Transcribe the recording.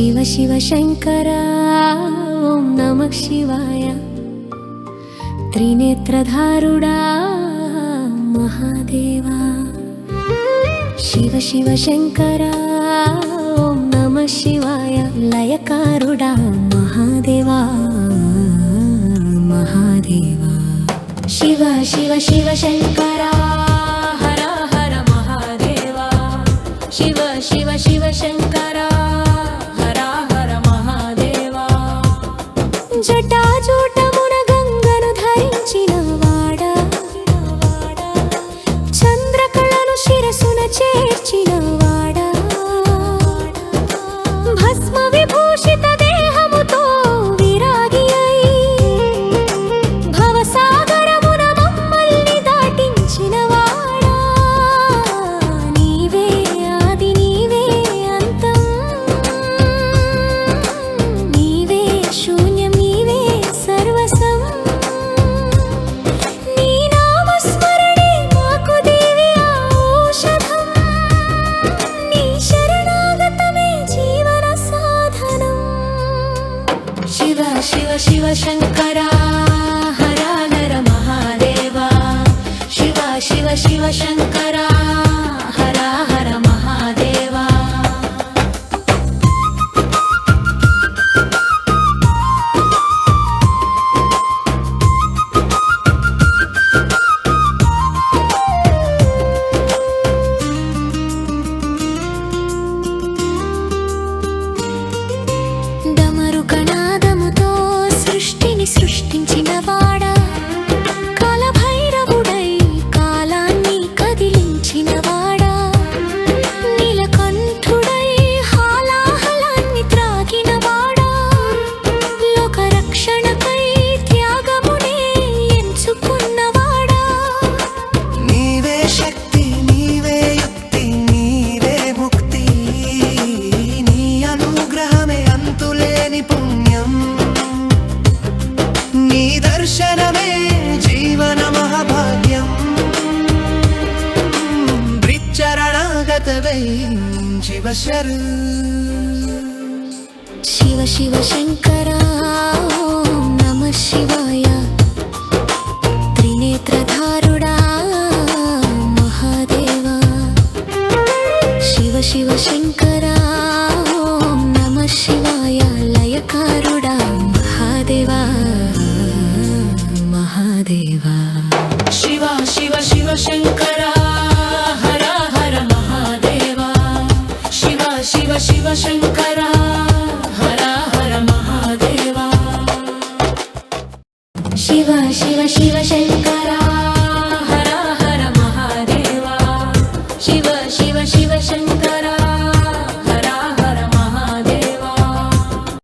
शिव शिव शंकरा ओम नमः शिवाय त्रिनेत्रधारुडा महादेवा शिव शिव शंकरा ओम नमः शिवाय लयकारुडा महादेवा महादेवा शिव शिव शिव शंकरा हर हर महादेवा शिव शिव शिव शंकरा हर हर महादेवा जटाजूटमुन गंगनु धरिंचिन वाडा चंद्रकళను శిరసున చేర్చిన వాడా భస్మ విభూషిత దేహముతో విరాగి అయి భవసాగరమున మమ్మల్ని దాటించిన వాడా నీవే ఆది నీవే అంతం నీవే శూన్యం నీవే సర్వసం నీ నామస్మరణే మాకు దివ్య ఔషధం నీ శరణాగతమే జీవన సాధనం शिव शिव शिव शंकरा हर हर महादेवा शिव शिव शिव शंकरा हर हर महादेवा డమరుకనాదముతో సృష్టిని సృష్టించిన వాడా కాలభైరవుడై కాలాన్ని కదిలించిన వాడా నీలకంఠుడై హాలాహలాన్ని త్రాగిన వాడా లోకరక్షణకై త్యాగమునే ఎంచుకున్న వాడా నీవే శక్తి నీవే యుక్తి నీవే ముక్తి నీ అనుగ్రహమే అంతులేని పుణ్యం నీ దర్శనమే జీవన మహాభాగ్యం బ్రిచ్చరణాగతవై శివశరు शिव शिव शंकरा ओम नमः शिवाय त्रिनेत्रधारुडा महादेवा शिव शिव शंकरा ओम नमः शिवाय लयकारुडा महादेवा महादेवा शिव शिव शिव शंकरा हर हर महादेवा शिव शिव शिव शंकरा हर हर महादेवा शिव शिव शिव शंकरा